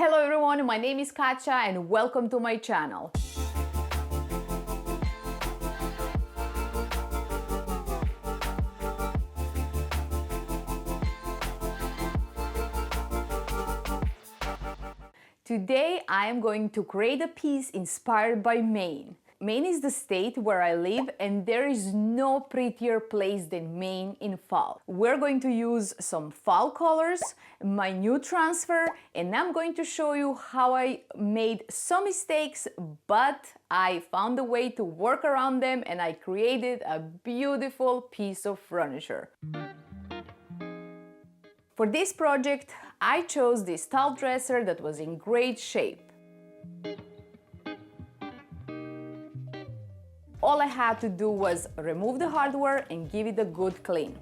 Hello everyone, my name is Kacha and welcome to my channel. Today I am going to create a piece inspired by Maine. Maine is the state where I live and there is no prettier place than Maine in fall. We're going to use some fall colors, my new transfer, and I'm going to show you how I made some mistakes, but I found a way to work around them and I created a beautiful piece of furniture. For this project, I chose this tall dresser that was in great shape. All I had to do was remove the hardware and give it a good clean.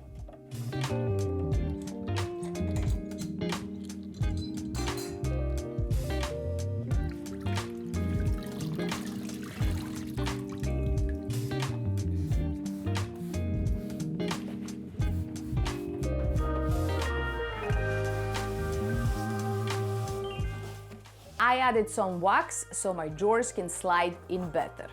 I added some wax so my drawers can slide in better.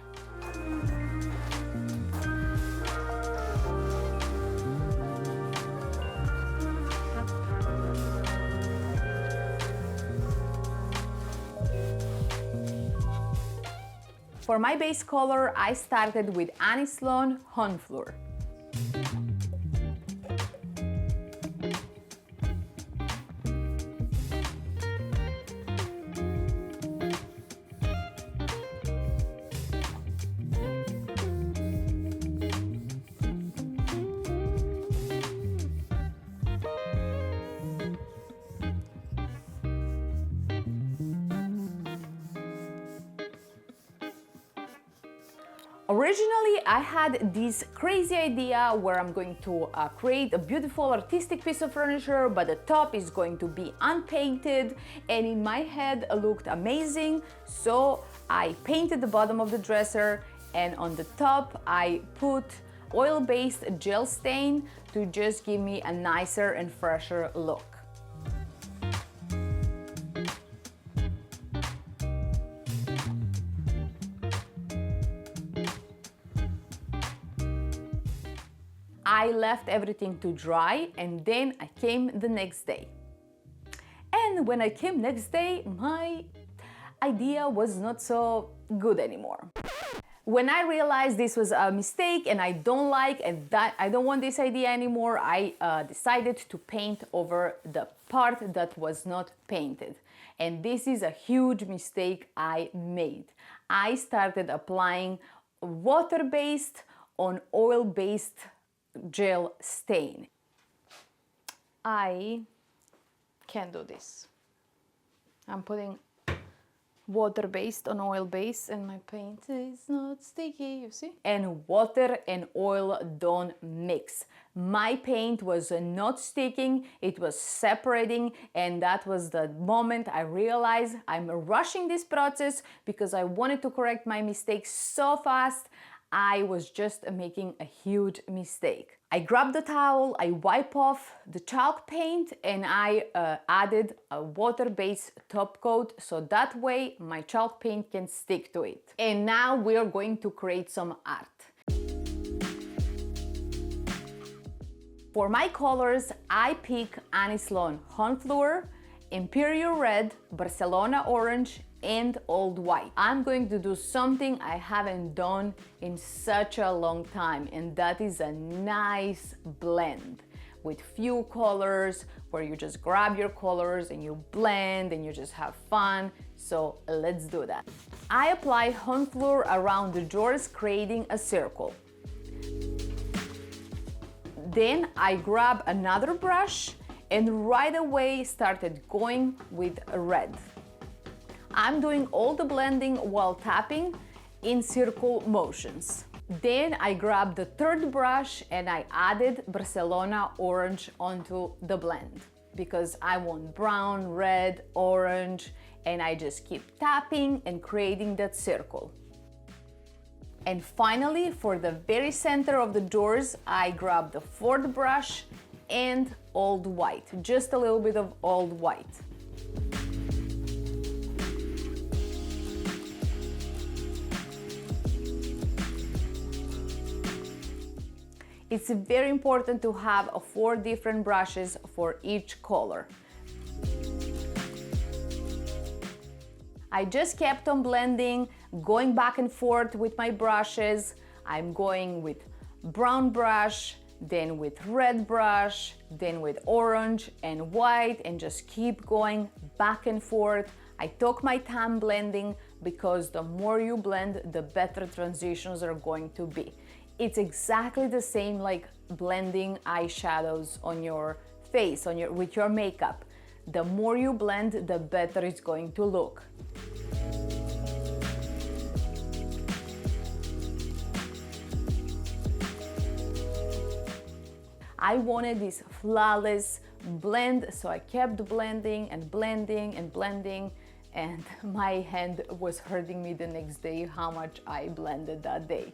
For my base color, I started with Sloan Chalk. Originally, I had this crazy idea where I'm going to create a beautiful artistic piece of furniture, but the top is going to be unpainted, and in my head it looked amazing. So I painted the bottom of the dresser, and on the top I put oil-based gel stain to just give me a nicer and fresher look. I left everything to dry and then I came the next day. And when I came next day, my idea was not so good anymore. When I realized this was a mistake and I don't like and that I don't want this idea anymore, I decided to paint over the part that was not painted. And this is a huge mistake I made. I started applying water-based on oil-based gel stain. I can't do this. I'm putting water-based on oil-based and my paint is not sticky, you see? And water and oil don't mix. My paint was not sticking, it was separating, and that was the moment I realized I'm rushing this process because I wanted to correct my mistakes so fast. I was just making a huge mistake. I grabbed the towel, I wipe off the chalk paint, and I added a water-based top coat so that way my chalk paint can stick to it. And now we are going to create some art. For my colors, I pick Sloan Chalk, Imperial Red, Barcelona Orange, and Old White. I'm going to do something I haven't done in such a long time, and that is a nice blend with few colors where you just grab your colors and you blend and you just have fun. So let's do that. I apply Chalk around the drawers, creating a circle. Then I grab another brush and right away started going with red. I'm doing all the blending while tapping in circle motions. Then I grabbed the third brush and I added Barcelona Orange onto the blend because I want brown, red, orange, and I just keep tapping and creating that circle. And finally, for the very center of the doors, I grab the fourth brush and Old White, just a little bit of Old White. It's very important to have 4 different brushes for each color. I just kept on blending, going back and forth with my brushes. I'm going with brown brush, then with red brush, then with orange and white, and just keep going back and forth. I took my time blending because the more you blend, the better transitions are going to be. It's exactly the same like blending eyeshadows on your face, with your makeup. The more you blend, the better it's going to look. I wanted this flawless blend, so I kept blending and blending and blending, and my hand was hurting me the next day how much I blended that day.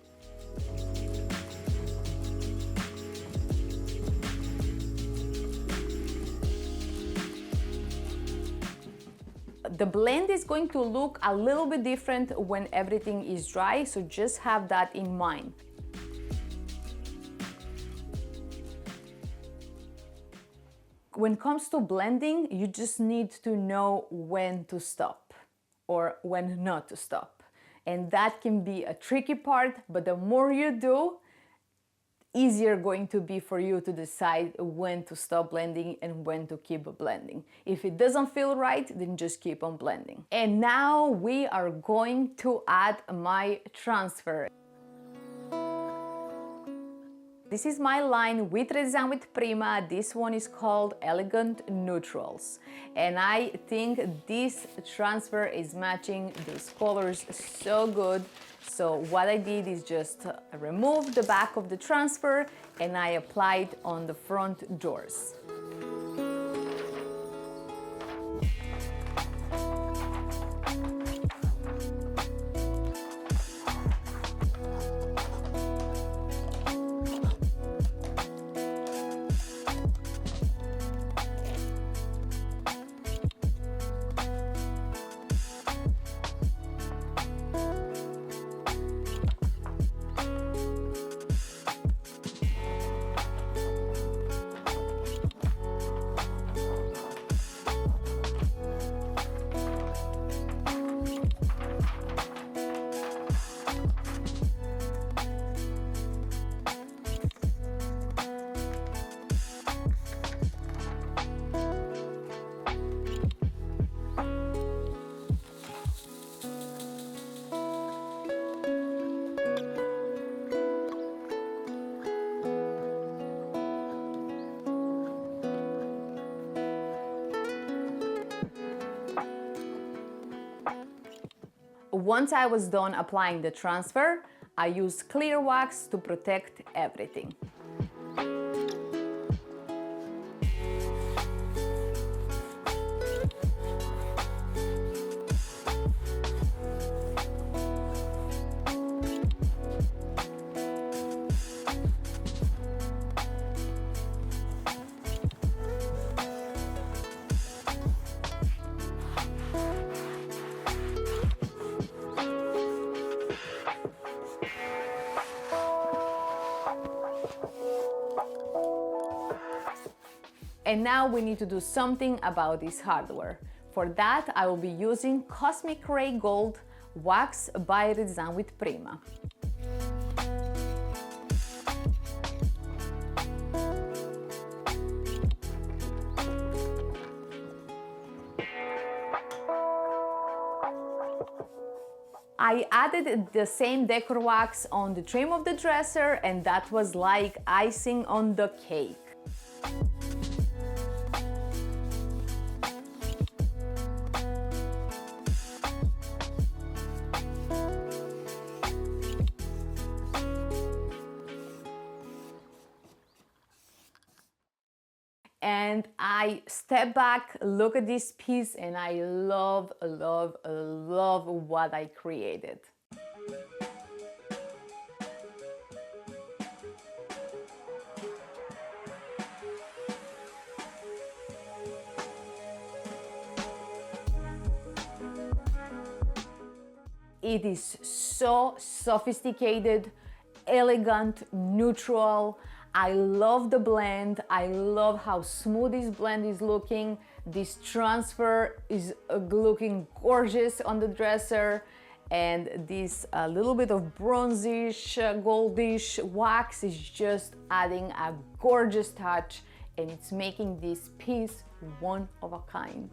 The blend is going to look a little bit different when everything is dry, so just have that in mind. When it comes to blending, you just need to know when to stop or when not to stop. And that can be a tricky part, but the more you do, easier going to be for you to decide when to stop blending and when to keep blending. If it doesn't feel right, then just keep on blending. And now we are going to add my transfer. This is my line with redesign with Prima. This one is called Elegant Neutrals. And I think this transfer is matching these colors so good. So what I did is just remove the back of the transfer and I applied on the front doors. Once I was done applying the transfer, I used clear wax to protect everything. And now we need to do something about this hardware. For that, I will be using Cosmic Ray Gold Wax by Redesign with Prima. I added the same decor wax on the trim of the dresser, and that was like icing on the cake. And I step back, look at this piece, and I love, love, love what I created. It is so sophisticated, elegant, neutral. I love the blend. I love how smooth this blend is looking. This transfer is looking gorgeous on the dresser. And this little bit of bronzish, goldish wax is just adding a gorgeous touch, and it's making this piece one of a kind.